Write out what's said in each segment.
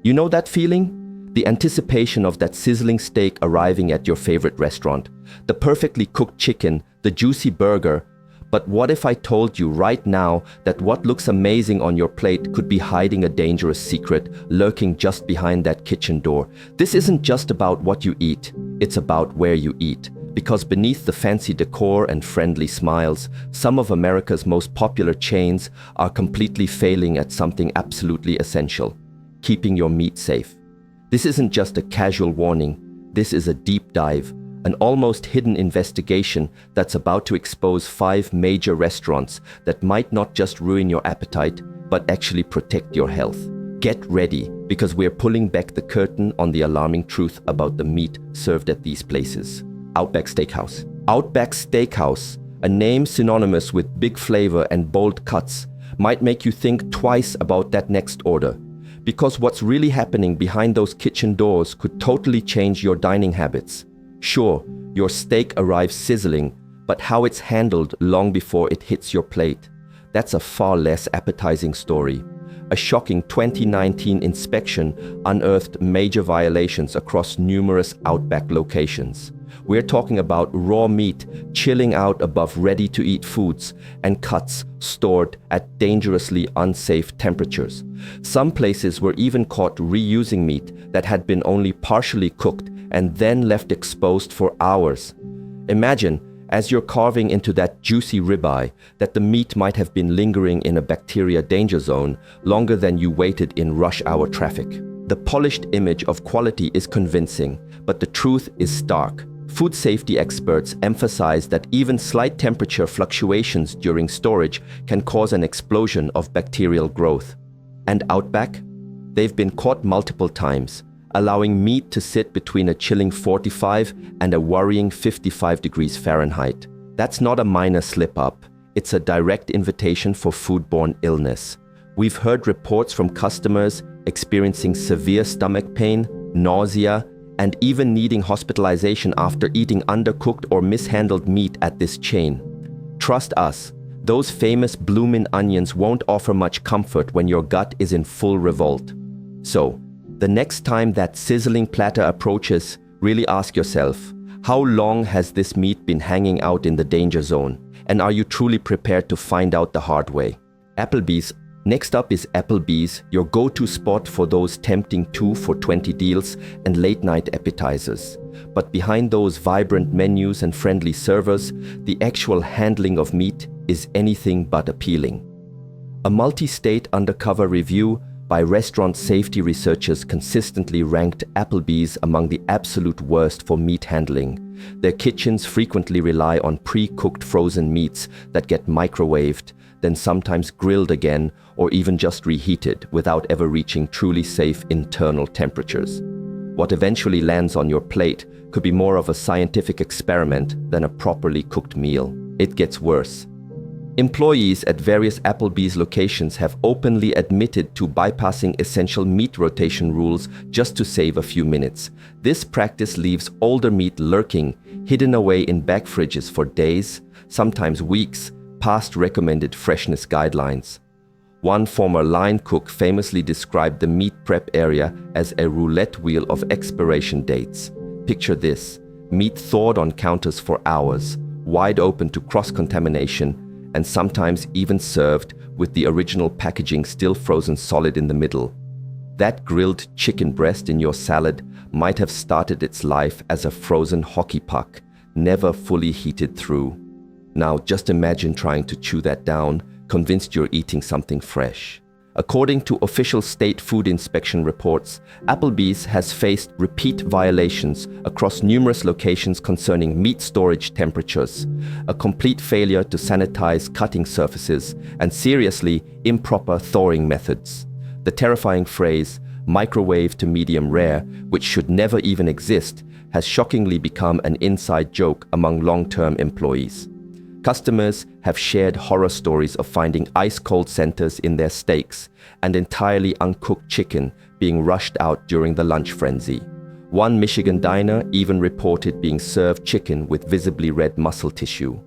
You know that feeling? The anticipation of that sizzling steak arriving at your favorite restaurant, the perfectly cooked chicken, the juicy burger. But what if I told you right now that what looks amazing on your plate could be hiding a dangerous secret lurking just behind that kitchen door? This isn't just about what you eat, it's about where you eat. Because beneath the fancy decor and friendly smiles, some of America's most popular chains are completely failing at something absolutely essential: keeping your meat safe. This isn't just a casual warning, this is a deep dive, an almost hidden investigation that's about to expose 5 major restaurants that might not just ruin your appetite, but actually protect your health. Get ready, because we're pulling back the curtain on the alarming truth about the meat served at these places. Outback Steakhouse. Outback Steakhouse, a name synonymous with big flavor and bold cuts, might make you think twice about that next order. Because what's really happening behind those kitchen doors could totally change your dining habits. Sure, your steak arrives sizzling, but how it's handled long before it hits your plate, that's a far less appetizing story. A shocking 2019 inspection unearthed major violations across numerous Outback locations. We're talking about raw meat chilling out above ready-to-eat foods and cuts stored at dangerously unsafe temperatures. Some places were even caught reusing meat that had been only partially cooked and then left exposed for hours. Imagine, as you're carving into that juicy ribeye, that the meat might have been lingering in a bacteria danger zone longer than you waited in rush hour traffic. The polished image of quality is convincing, but the truth is stark. Food safety experts emphasize that even slight temperature fluctuations during storage can cause an explosion of bacterial growth. And Outback? They've been caught multiple times, allowing meat to sit between a chilling 45 and a worrying 55 degrees Fahrenheit. That's not a minor slip-up, it's a direct invitation for foodborne illness. We've heard reports from customers experiencing severe stomach pain, nausea, and even needing hospitalization after eating undercooked or mishandled meat at this chain. Trust us, those famous bloomin' onions won't offer much comfort when your gut is in full revolt. So, the next time that sizzling platter approaches, really ask yourself, how long has this meat been hanging out in the danger zone? And are you truly prepared to find out the hard way? Applebee's. Next up is Applebee's, your go-to spot for those tempting 2 for $20 deals and late-night appetizers. But behind those vibrant menus and friendly servers, the actual handling of meat is anything but appealing. A multi-state undercover review by restaurant safety researchers consistently ranked Applebee's among the absolute worst for meat handling. Their kitchens frequently rely on pre-cooked frozen meats that get microwaved, then sometimes grilled again or even just reheated without ever reaching truly safe internal temperatures. What eventually lands on your plate could be more of a scientific experiment than a properly cooked meal. It gets worse. Employees at various Applebee's locations have openly admitted to bypassing essential meat rotation rules just to save a few minutes. This practice leaves older meat lurking, hidden away in back fridges for days, sometimes weeks, past recommended freshness guidelines. One former line cook famously described the meat prep area as a roulette wheel of expiration dates. Picture this: meat thawed on counters for hours, wide open to cross-contamination, and sometimes even served with the original packaging still frozen solid in the middle. That grilled chicken breast in your salad might have started its life as a frozen hockey puck, never fully heated through. Now just imagine trying to chew that down, convinced you're eating something fresh. According to official state food inspection reports, Applebee's has faced repeat violations across numerous locations concerning meat storage temperatures, a complete failure to sanitize cutting surfaces, and seriously improper thawing methods. The terrifying phrase, microwave to medium rare, which should never even exist, has shockingly become an inside joke among long-term employees. Customers have shared horror stories of finding ice-cold centers in their steaks and entirely uncooked chicken being rushed out during the lunch frenzy. One Michigan diner even reported being served chicken with visibly red muscle tissue,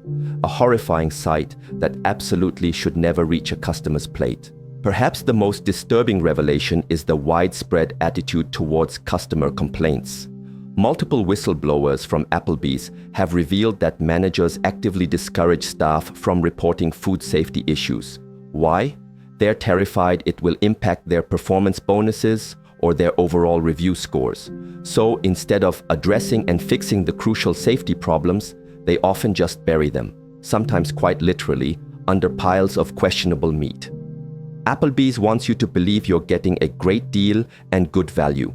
a horrifying sight that absolutely should never reach a customer's plate. Perhaps the most disturbing revelation is the widespread attitude towards customer complaints. Multiple whistleblowers from Applebee's have revealed that managers actively discourage staff from reporting food safety issues. Why? They're terrified it will impact their performance bonuses or their overall review scores. So instead of addressing and fixing the crucial safety problems, they often just bury them, sometimes quite literally, under piles of questionable meat. Applebee's wants you to believe you're getting a great deal and good value.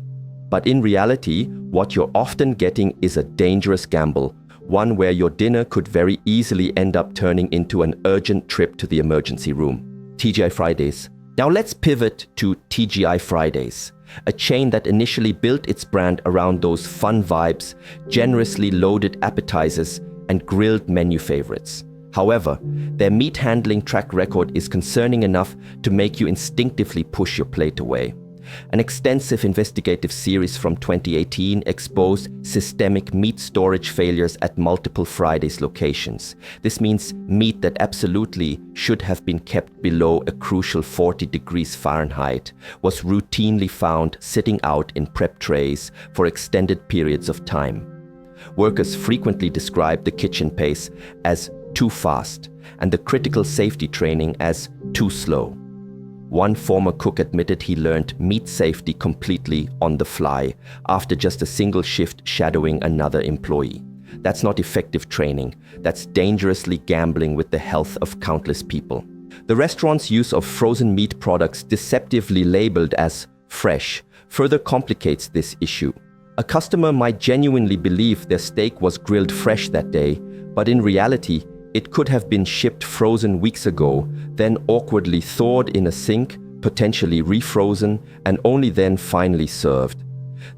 But in reality, what you're often getting is a dangerous gamble, one where your dinner could very easily end up turning into an urgent trip to the emergency room. TGI Fridays. Now let's pivot to TGI Fridays, a chain that initially built its brand around those fun vibes, generously loaded appetizers, and grilled menu favorites. However, their meat handling track record is concerning enough to make you instinctively push your plate away. An extensive investigative series from 2018 exposed systemic meat storage failures at multiple Fridays locations. This means meat that absolutely should have been kept below a crucial 40 degrees Fahrenheit was routinely found sitting out in prep trays for extended periods of time. Workers frequently described the kitchen pace as too fast and the critical safety training as too slow. One former cook admitted he learned meat safety completely on the fly after just a single shift shadowing another employee. That's not effective training. That's dangerously gambling with the health of countless people. The restaurant's use of frozen meat products deceptively labeled as fresh further complicates this issue. A customer might genuinely believe their steak was grilled fresh that day, but in reality, it could have been shipped frozen weeks ago, then awkwardly thawed in a sink, potentially refrozen, and only then finally served.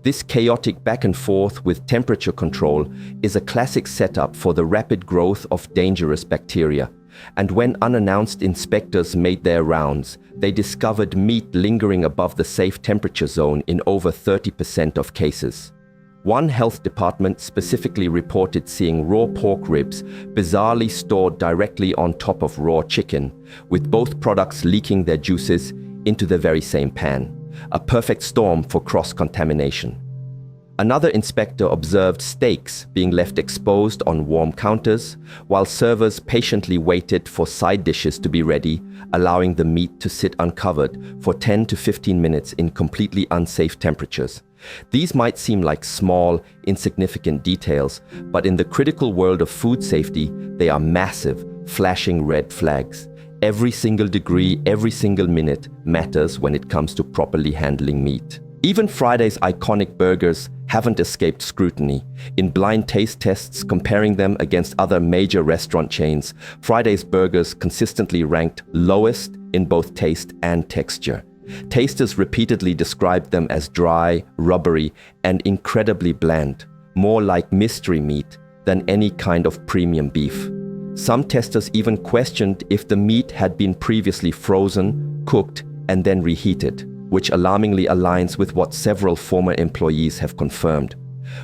This chaotic back and forth with temperature control is a classic setup for the rapid growth of dangerous bacteria. And when unannounced inspectors made their rounds, they discovered meat lingering above the safe temperature zone in over 30% of cases. One health department specifically reported seeing raw pork ribs bizarrely stored directly on top of raw chicken, with both products leaking their juices into the very same pan. A perfect storm for cross-contamination. Another inspector observed steaks being left exposed on warm counters, while servers patiently waited for side dishes to be ready, allowing the meat to sit uncovered for 10 to 15 minutes in completely unsafe temperatures. These might seem like small, insignificant details, but in the critical world of food safety, they are massive, flashing red flags. Every single degree, every single minute matters when it comes to properly handling meat. Even Friday's iconic burgers haven't escaped scrutiny. In blind taste tests comparing them against other major restaurant chains, Friday's burgers consistently ranked lowest in both taste and texture. Tasters repeatedly described them as dry, rubbery, and incredibly bland, more like mystery meat than any kind of premium beef. Some testers even questioned if the meat had been previously frozen, cooked, and then reheated, which alarmingly aligns with what several former employees have confirmed.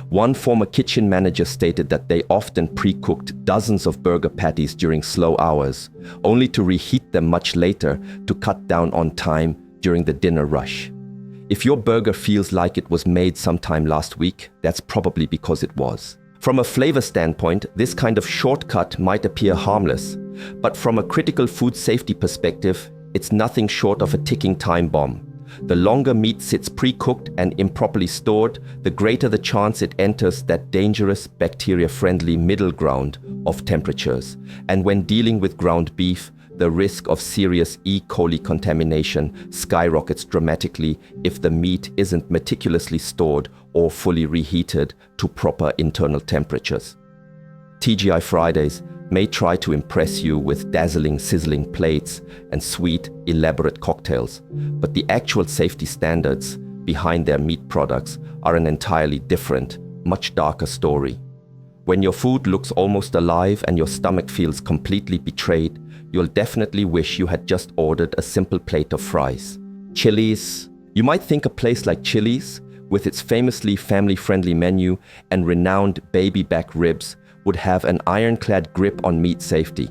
One former kitchen manager stated that they often pre-cooked dozens of burger patties during slow hours, only to reheat them much later to cut down on time during the dinner rush. If your burger feels like it was made sometime last week, that's probably because it was. From a flavor standpoint, this kind of shortcut might appear harmless, but from a critical food safety perspective, it's nothing short of a ticking time bomb. The longer meat sits pre-cooked and improperly stored, the greater the chance it enters that dangerous bacteria-friendly middle ground of temperatures. And when dealing with ground beef, the risk of serious E. coli contamination skyrockets dramatically if the meat isn't meticulously stored or fully reheated to proper internal temperatures. TGI Fridays may try to impress you with dazzling, sizzling plates and sweet, elaborate cocktails, but the actual safety standards behind their meat products are an entirely different, much darker story. When your food looks almost alive and your stomach feels completely betrayed, you'll definitely wish you had just ordered a simple plate of fries. Chili's. You might think a place like Chili's, with its famously family-friendly menu and renowned baby back ribs, would have an ironclad grip on meat safety.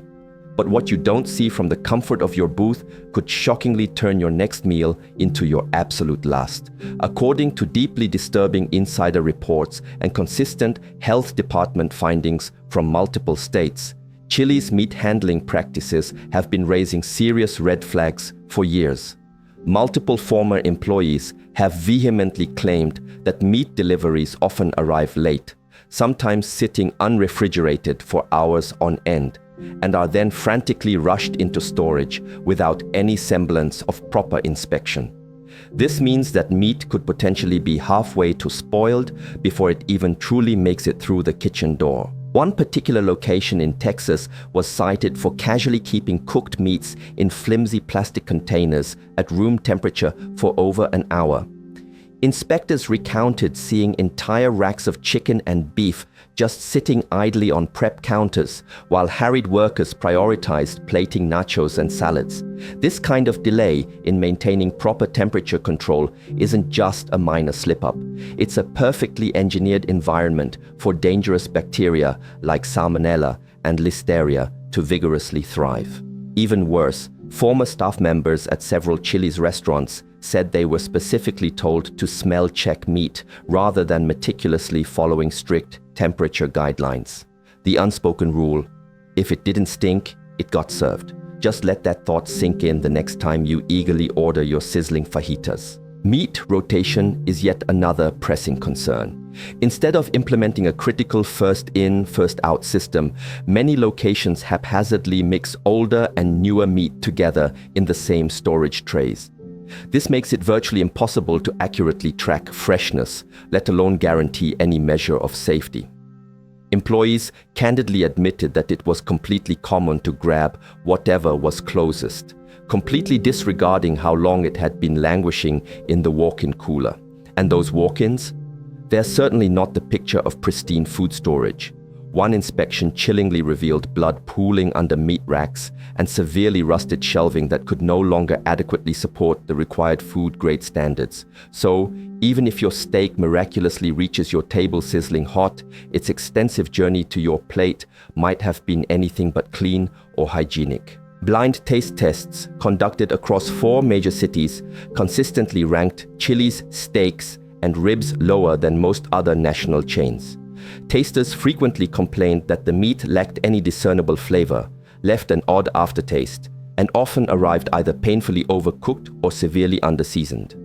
But what you don't see from the comfort of your booth could shockingly turn your next meal into your absolute last. According to deeply disturbing insider reports and consistent health department findings from multiple states, Chili's meat handling practices have been raising serious red flags for years. Multiple former employees have vehemently claimed that meat deliveries often arrive late, sometimes sitting unrefrigerated for hours on end, and are then frantically rushed into storage without any semblance of proper inspection. This means that meat could potentially be halfway to spoiled before it even truly makes it through the kitchen door. One particular location in Texas was cited for casually keeping cooked meats in flimsy plastic containers at room temperature for over an hour. Inspectors recounted seeing entire racks of chicken and beef just sitting idly on prep counters, while harried workers prioritized plating nachos and salads. This kind of delay in maintaining proper temperature control isn't just a minor slip-up. It's a perfectly engineered environment for dangerous bacteria like Salmonella and Listeria to vigorously thrive. Even worse, former staff members at several Chili's restaurants said they were specifically told to smell check meat rather than meticulously following strict temperature guidelines. The unspoken rule: if it didn't stink, it got served. Just let that thought sink in the next time you eagerly order your sizzling fajitas. Meat rotation is yet another pressing concern. Instead of implementing a critical first in, first out system, many locations haphazardly mix older and newer meat together in the same storage trays. This makes it virtually impossible to accurately track freshness, let alone guarantee any measure of safety. Employees candidly admitted that it was completely common to grab whatever was closest, completely disregarding how long it had been languishing in the walk-in cooler. And those walk-ins? They're certainly not the picture of pristine food storage. One inspection chillingly revealed blood pooling under meat racks and severely rusted shelving that could no longer adequately support the required food-grade standards. So, even if your steak miraculously reaches your table sizzling hot, its extensive journey to your plate might have been anything but clean or hygienic. Blind taste tests conducted across 4 major cities consistently ranked Chili's steaks and ribs lower than most other national chains. Tasters frequently complained that the meat lacked any discernible flavor, left an odd aftertaste, and often arrived either painfully overcooked or severely underseasoned.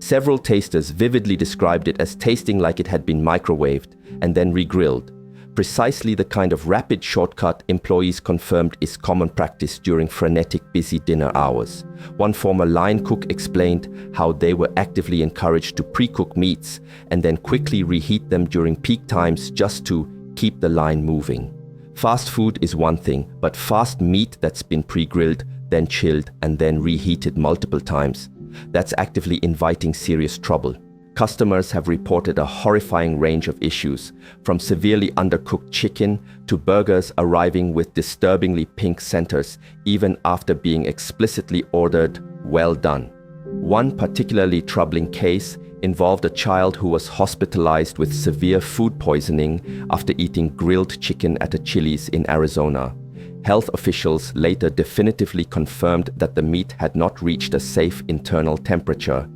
Several tasters vividly described it as tasting like it had been microwaved and then regrilled, precisely the kind of rapid shortcut employees confirmed is common practice during frenetic busy dinner hours. One former line cook explained how they were actively encouraged to pre-cook meats and then quickly reheat them during peak times just to keep the line moving. Fast food is one thing, but fast meat that's been pre-grilled, then chilled, and then reheated multiple times, that's actively inviting serious trouble. Customers have reported a horrifying range of issues, from severely undercooked chicken to burgers arriving with disturbingly pink centers, even after being explicitly ordered "well done." One particularly troubling case involved a child who was hospitalized with severe food poisoning after eating grilled chicken at a Chili's in Arizona. Health officials later definitively confirmed that the meat had not reached a safe internal temperature.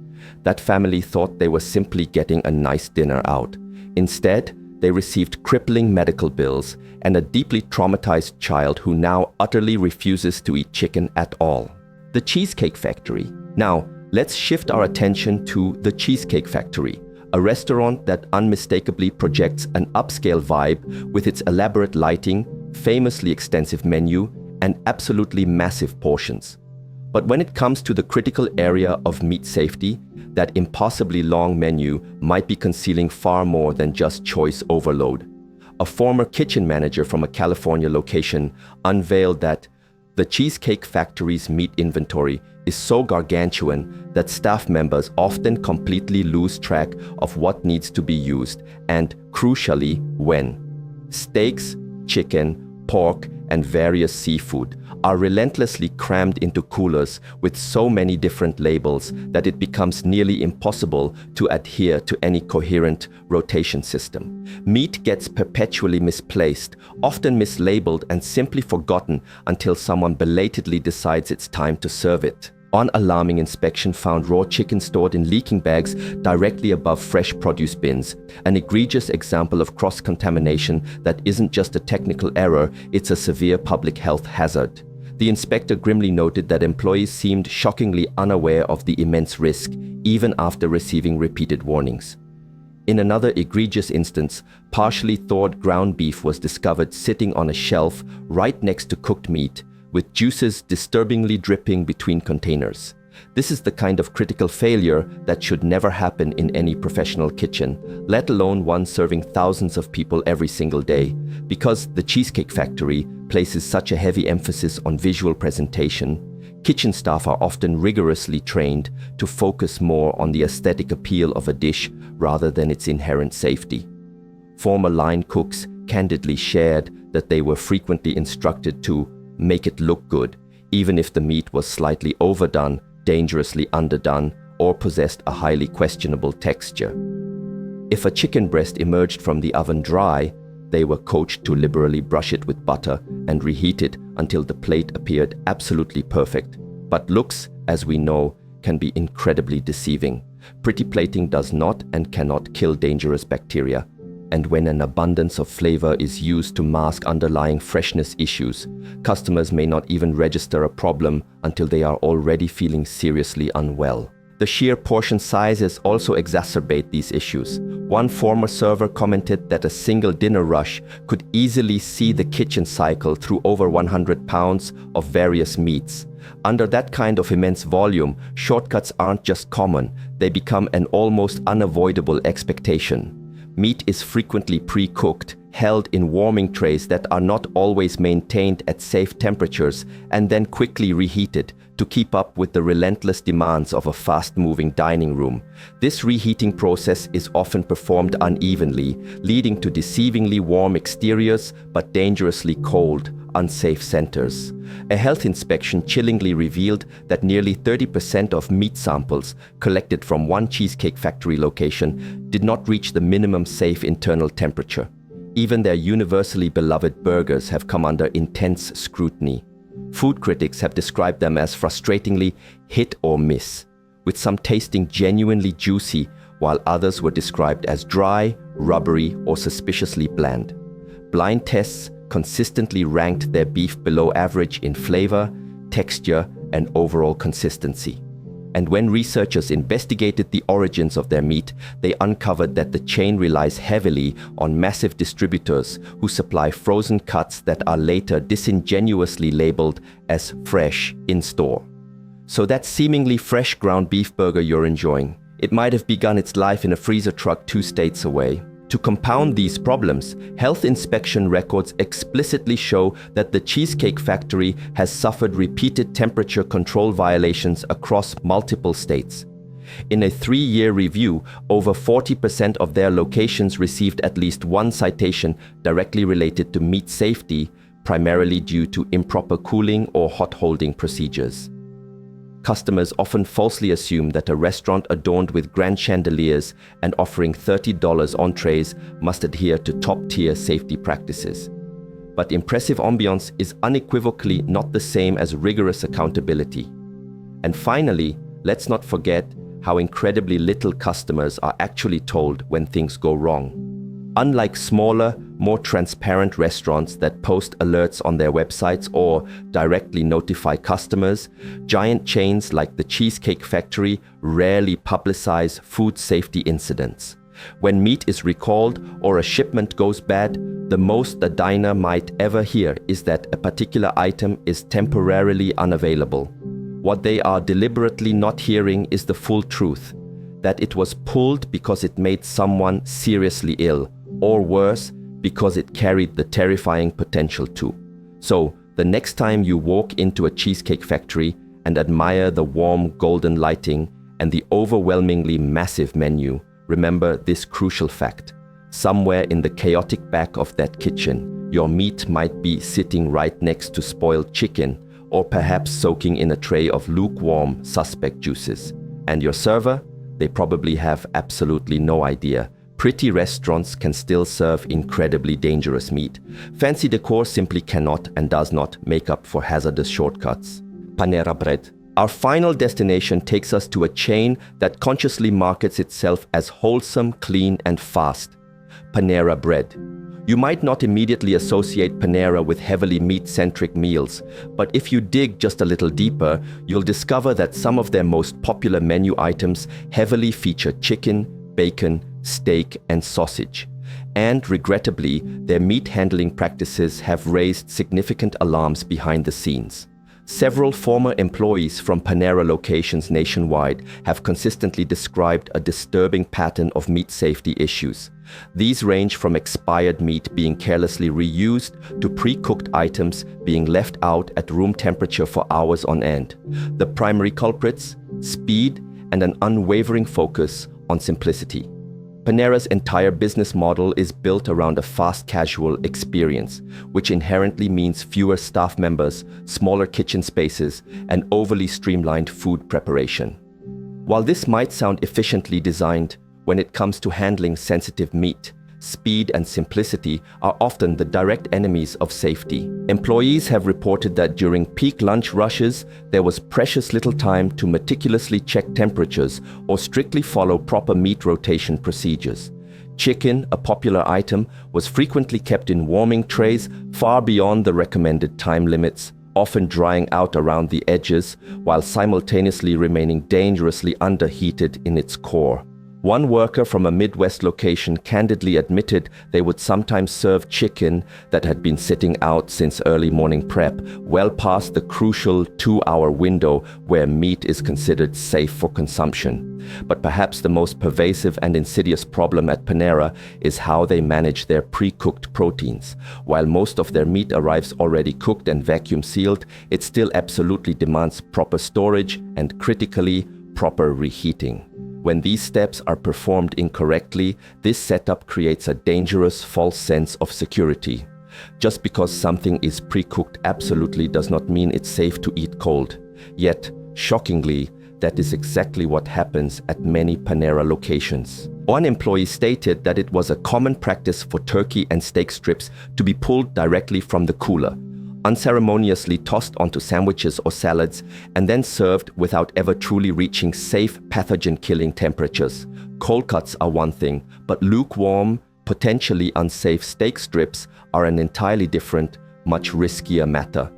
That family thought they were simply getting a nice dinner out. Instead, they received crippling medical bills and a deeply traumatized child who now utterly refuses to eat chicken at all. The Cheesecake Factory. Now, let's shift our attention to the Cheesecake Factory, a restaurant that unmistakably projects an upscale vibe with its elaborate lighting, famously extensive menu, and absolutely massive portions. But when it comes to the critical area of meat safety, that impossibly long menu might be concealing far more than just choice overload. A former kitchen manager from a California location unveiled that the Cheesecake Factory's meat inventory is so gargantuan that staff members often completely lose track of what needs to be used and, crucially, when. Steaks, chicken, pork, and various seafood are relentlessly crammed into coolers with so many different labels that it becomes nearly impossible to adhere to any coherent rotation system. Meat gets perpetually misplaced, often mislabeled and simply forgotten until someone belatedly decides it's time to serve it. One alarming inspection found raw chicken stored in leaking bags directly above fresh produce bins, an egregious example of cross-contamination that isn't just a technical error, it's a severe public health hazard. The inspector grimly noted that employees seemed shockingly unaware of the immense risk, even after receiving repeated warnings. In another egregious instance, partially thawed ground beef was discovered sitting on a shelf right next to cooked meat, with juices disturbingly dripping between containers. This is the kind of critical failure that should never happen in any professional kitchen, let alone one serving thousands of people every single day. Because the Cheesecake Factory places such a heavy emphasis on visual presentation, kitchen staff are often rigorously trained to focus more on the aesthetic appeal of a dish rather than its inherent safety. Former line cooks candidly shared that they were frequently instructed to make it look good, even if the meat was slightly overdone, dangerously underdone, or possessed a highly questionable texture. If a chicken breast emerged from the oven dry, they were coached to liberally brush it with butter and reheat it until the plate appeared absolutely perfect. But looks, as we know, can be incredibly deceiving. Pretty plating does not and cannot kill dangerous bacteria. And when an abundance of flavor is used to mask underlying freshness issues, customers may not even register a problem until they are already feeling seriously unwell. The sheer portion sizes also exacerbate these issues. One former server commented that a single dinner rush could easily see the kitchen cycle through over 100 pounds of various meats. Under that kind of immense volume, shortcuts aren't just common, they become an almost unavoidable expectation. Meat is frequently pre-cooked, held in warming trays that are not always maintained at safe temperatures, and then quickly reheated to keep up with the relentless demands of a fast-moving dining room. This reheating process is often performed unevenly, leading to deceivingly warm exteriors but dangerously cold, unsafe centers. A health inspection chillingly revealed that nearly 30% of meat samples collected from one Cheesecake Factory location did not reach the minimum safe internal temperature. Even their universally beloved burgers have come under intense scrutiny. Food critics have described them as frustratingly hit or miss, with some tasting genuinely juicy, while others were described as dry, rubbery, or suspiciously bland. Blind tests consistently ranked their beef below average in flavor, texture, and overall consistency. And when researchers investigated the origins of their meat, they uncovered that the chain relies heavily on massive distributors who supply frozen cuts that are later disingenuously labeled as fresh in store. So that seemingly fresh ground beef burger you're enjoying, it might have begun its life in a freezer truck 2 states away. To compound these problems, health inspection records explicitly show that the Cheesecake Factory has suffered repeated temperature control violations across multiple states. In a 3-year review, over 40% of their locations received at least one citation directly related to meat safety, primarily due to improper cooling or hot holding procedures. Customers often falsely assume that a restaurant adorned with grand chandeliers and offering $30 entrees must adhere to top-tier safety practices. But impressive ambiance is unequivocally not the same as rigorous accountability. And finally, let's not forget how incredibly little customers are actually told when things go wrong. Unlike smaller, more transparent restaurants that post alerts on their websites or directly notify customers, giant chains like the Cheesecake Factory rarely publicize food safety incidents. When meat is recalled or a shipment goes bad, the most a diner might ever hear is that a particular item is temporarily unavailable. What they are deliberately not hearing is the full truth, that it was pulled because it made someone seriously ill, or worse, because it carried the terrifying potential to. So, the next time you walk into a Cheesecake Factory and admire the warm golden lighting and the overwhelmingly massive menu, remember this crucial fact. Somewhere in the chaotic back of that kitchen, your meat might be sitting right next to spoiled chicken or perhaps soaking in a tray of lukewarm, suspect juices. And your server? They probably have absolutely no idea. Pretty restaurants can still serve incredibly dangerous meat. Fancy decor simply cannot and does not make up for hazardous shortcuts. Panera Bread. Our final destination takes us to a chain that consciously markets itself as wholesome, clean, and fast. Panera Bread. You might not immediately associate Panera with heavily meat-centric meals, but if you dig just a little deeper, you'll discover that some of their most popular menu items heavily feature chicken, bacon, steak, and sausage. And regrettably, their meat handling practices have raised significant alarms behind the scenes. Several former employees from Panera locations nationwide have consistently described a disturbing pattern of meat safety issues. These range from expired meat being carelessly reused to pre-cooked items being left out at room temperature for hours on end. The primary culprits: speed and an unwavering focus on simplicity. Panera's entire business model is built around a fast casual experience, which inherently means fewer staff members, smaller kitchen spaces, and overly streamlined food preparation. While this might sound efficiently designed, when it comes to handling sensitive meat, speed and simplicity are often the direct enemies of safety. Employees have reported that during peak lunch rushes, there was precious little time to meticulously check temperatures or strictly follow proper meat rotation procedures. Chicken, a popular item, was frequently kept in warming trays far beyond the recommended time limits, often drying out around the edges while simultaneously remaining dangerously underheated in its core. One worker from a Midwest location candidly admitted they would sometimes serve chicken that had been sitting out since early morning prep, well past the crucial 2-hour window where meat is considered safe for consumption. But perhaps the most pervasive and insidious problem at Panera is how they manage their pre-cooked proteins. While most of their meat arrives already cooked and vacuum sealed, it still absolutely demands proper storage and, critically, proper reheating. When these steps are performed incorrectly, this setup creates a dangerous false sense of security. Just because something is pre-cooked absolutely does not mean it's safe to eat cold. Yet, shockingly, that is exactly what happens at many Panera locations. One employee stated that it was a common practice for turkey and steak strips to be pulled directly from the cooler, unceremoniously tossed onto sandwiches or salads, and then served without ever truly reaching safe pathogen-killing temperatures. Cold cuts are one thing, but lukewarm, potentially unsafe steak strips are an entirely different, much riskier matter.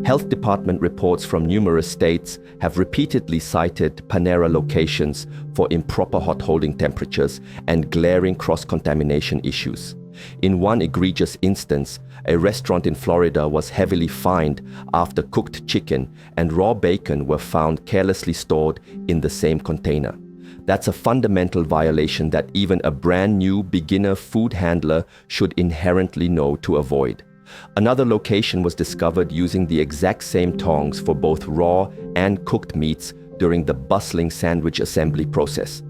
Health department reports from numerous states have repeatedly cited Panera locations for improper hot holding temperatures and glaring cross-contamination issues. In one egregious instance, a restaurant in Florida was heavily fined after cooked chicken and raw bacon were found carelessly stored in the same container. That's a fundamental violation that even a brand new beginner food handler should inherently know to avoid. Another location was discovered using the exact same tongs for both raw and cooked meats during the bustling sandwich assembly process.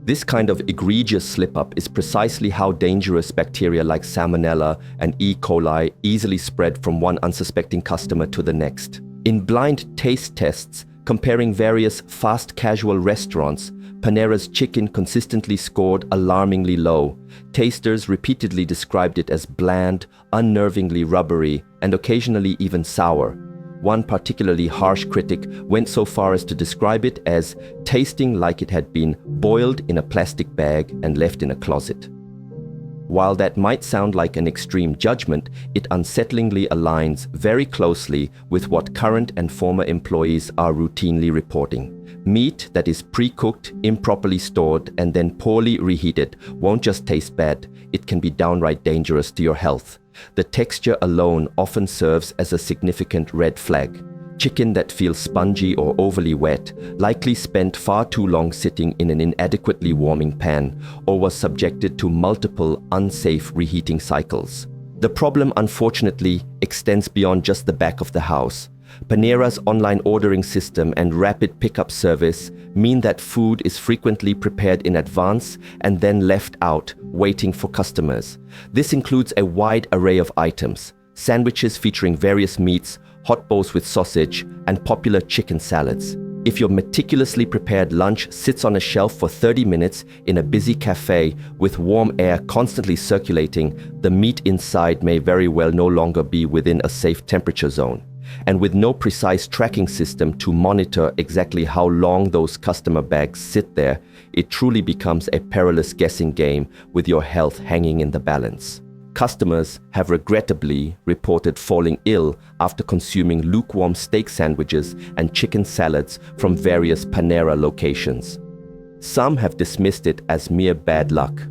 This kind of egregious slip-up is precisely how dangerous bacteria like Salmonella and E. coli easily spread from one unsuspecting customer to the next. In blind taste tests comparing various fast casual restaurants, Panera's chicken consistently scored alarmingly low. Tasters repeatedly described it as bland, unnervingly rubbery, and occasionally even sour. One particularly harsh critic went so far as to describe it as tasting like it had been boiled in a plastic bag and left in a closet. While that might sound like an extreme judgment, it unsettlingly aligns very closely with what current and former employees are routinely reporting. Meat that is pre-cooked, improperly stored, and then poorly reheated won't just taste bad, it can be downright dangerous to your health. The texture alone often serves as a significant red flag. Chicken that feels spongy or overly wet likely spent far too long sitting in an inadequately warming pan or was subjected to multiple unsafe reheating cycles. The problem, unfortunately, extends beyond just the back of the house. Panera's online ordering system and rapid pickup service mean that food is frequently prepared in advance and then left out, waiting for customers. This includes a wide array of items: sandwiches featuring various meats, hot bowls with sausage, and popular chicken salads. If your meticulously prepared lunch sits on a shelf for 30 minutes in a busy cafe with warm air constantly circulating, the meat inside may very well no longer be within a safe temperature zone. And with no precise tracking system to monitor exactly how long those customer bags sit there, it truly becomes a perilous guessing game with your health hanging in the balance. Customers have regrettably reported falling ill after consuming lukewarm steak sandwiches and chicken salads from various Panera locations. Some have dismissed it as mere bad luck.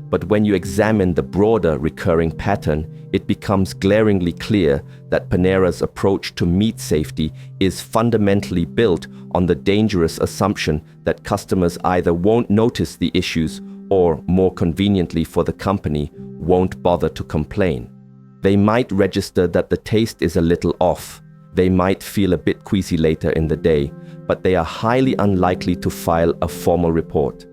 But when you examine the broader recurring pattern, it becomes glaringly clear that Panera's approach to meat safety is fundamentally built on the dangerous assumption that customers either won't notice the issues or, more conveniently for the company, won't bother to complain. They might register that the taste is a little off. They might feel a bit queasy later in the day, but they are highly unlikely to file a formal report.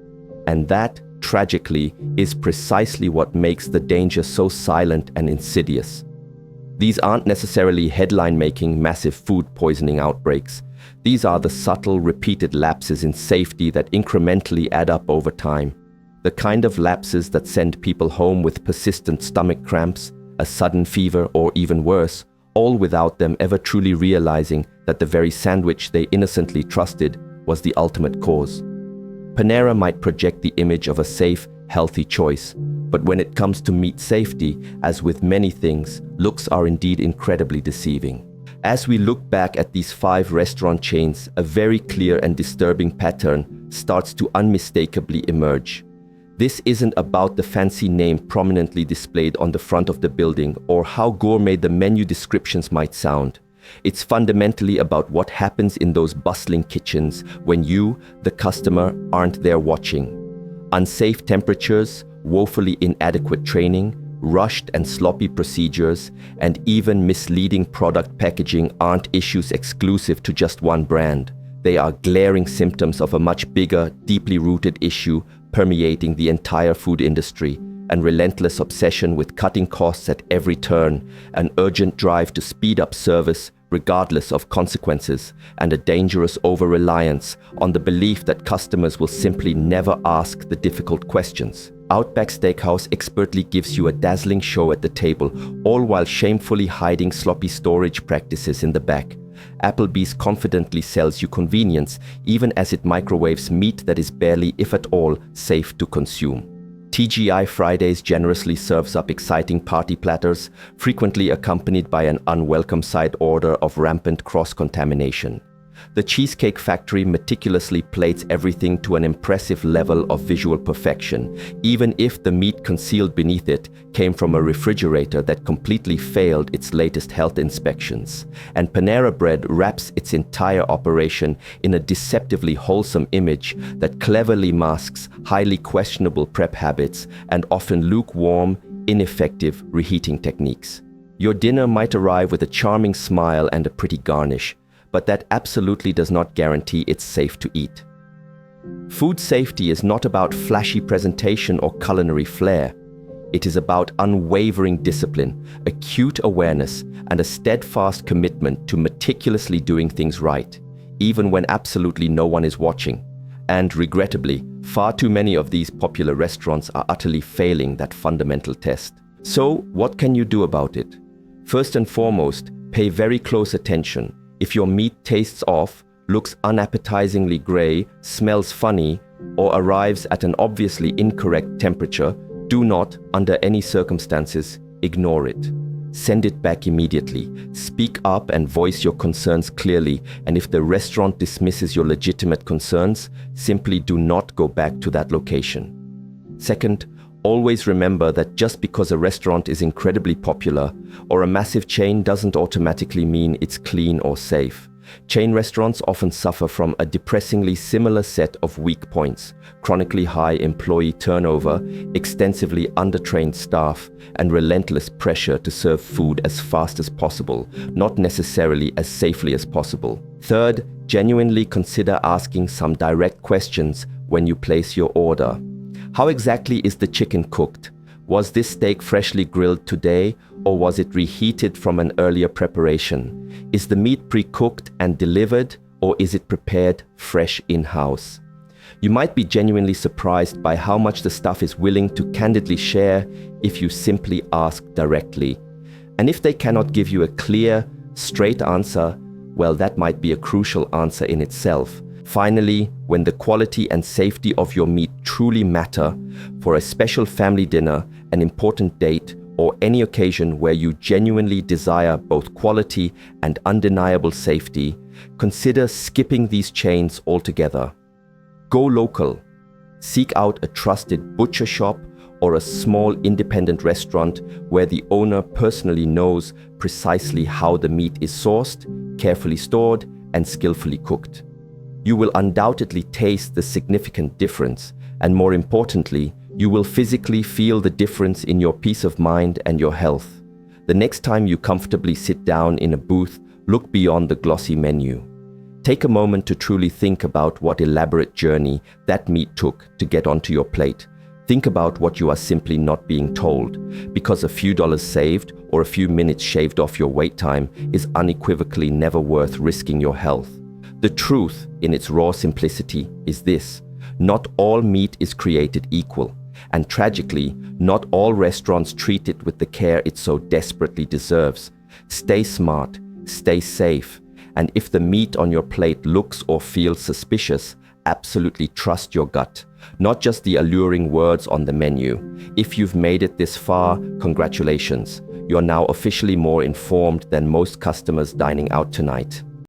And that, tragically, is precisely what makes the danger so silent and insidious. These aren't necessarily headline-making massive food poisoning outbreaks. These are the subtle, repeated lapses in safety that incrementally add up over time. The kind of lapses that send people home with persistent stomach cramps, a sudden fever, or even worse, all without them ever truly realizing that the very sandwich they innocently trusted was the ultimate cause. Panera might project the image of a safe, healthy choice, but when it comes to meat safety, as with many things, looks are indeed incredibly deceiving. As we look back at these 5 restaurant chains, a very clear and disturbing pattern starts to unmistakably emerge. This isn't about the fancy name prominently displayed on the front of the building or how gourmet the menu descriptions might sound. It's fundamentally about what happens in those bustling kitchens when you, the customer, aren't there watching. Unsafe temperatures, woefully inadequate training, rushed and sloppy procedures, and even misleading product packaging aren't issues exclusive to just one brand. They are glaring symptoms of a much bigger, deeply rooted issue permeating the entire food industry: an relentless obsession with cutting costs at every turn, an urgent drive to speed up service regardless of consequences, and a dangerous over-reliance on the belief that customers will simply never ask the difficult questions. Outback Steakhouse expertly gives you a dazzling show at the table, all while shamefully hiding sloppy storage practices in the back. Applebee's confidently sells you convenience, even as it microwaves meat that is barely, if at all, safe to consume. TGI Fridays generously serves up exciting party platters, frequently accompanied by an unwelcome side order of rampant cross-contamination. The Cheesecake Factory meticulously plates everything to an impressive level of visual perfection, even if the meat concealed beneath it came from a refrigerator that completely failed its latest health inspections. And Panera Bread wraps its entire operation in a deceptively wholesome image that cleverly masks highly questionable prep habits and often lukewarm, ineffective reheating techniques. Your dinner might arrive with a charming smile and a pretty garnish, but that absolutely does not guarantee it's safe to eat. Food safety is not about flashy presentation or culinary flair. It is about unwavering discipline, acute awareness, and a steadfast commitment to meticulously doing things right, even when absolutely no one is watching. And regrettably, far too many of these popular restaurants are utterly failing that fundamental test. So, what can you do about it? First and foremost, pay very close attention. If your meat tastes off, looks unappetizingly gray, smells funny, or arrives at an obviously incorrect temperature, do not, under any circumstances, ignore it. Send it back immediately. Speak up and voice your concerns clearly, and if the restaurant dismisses your legitimate concerns, simply do not go back to that location. Second, always remember that just because a restaurant is incredibly popular or a massive chain doesn't automatically mean it's clean or safe. Chain restaurants often suffer from a depressingly similar set of weak points: chronically high employee turnover, extensively undertrained staff, and relentless pressure to serve food as fast as possible, not necessarily as safely as possible. Third, genuinely consider asking some direct questions when you place your order. How exactly is the chicken cooked? Was this steak freshly grilled today, or was it reheated from an earlier preparation? Is the meat pre-cooked and delivered, or is it prepared fresh in-house? You might be genuinely surprised by how much the staff is willing to candidly share if you simply ask directly. And if they cannot give you a clear, straight answer, well, that might be a crucial answer in itself. Finally, when the quality and safety of your meat truly matter, for a special family dinner, an important date, or any occasion where you genuinely desire both quality and undeniable safety, consider skipping these chains altogether. Go local. Seek out a trusted butcher shop or a small independent restaurant where the owner personally knows precisely how the meat is sourced, carefully stored, and skillfully cooked. You will undoubtedly taste the significant difference, and more importantly, you will physically feel the difference in your peace of mind and your health. The next time you comfortably sit down in a booth, look beyond the glossy menu. Take a moment to truly think about what elaborate journey that meat took to get onto your plate. Think about what you are simply not being told, because a few dollars saved or a few minutes shaved off your wait time is unequivocally never worth risking your health. The truth, in its raw simplicity, is this: not all meat is created equal, and tragically, not all restaurants treat it with the care it so desperately deserves. Stay smart, stay safe, and if the meat on your plate looks or feels suspicious, absolutely trust your gut, not just the alluring words on the menu. If you've made it this far, congratulations. You're now officially more informed than most customers dining out tonight.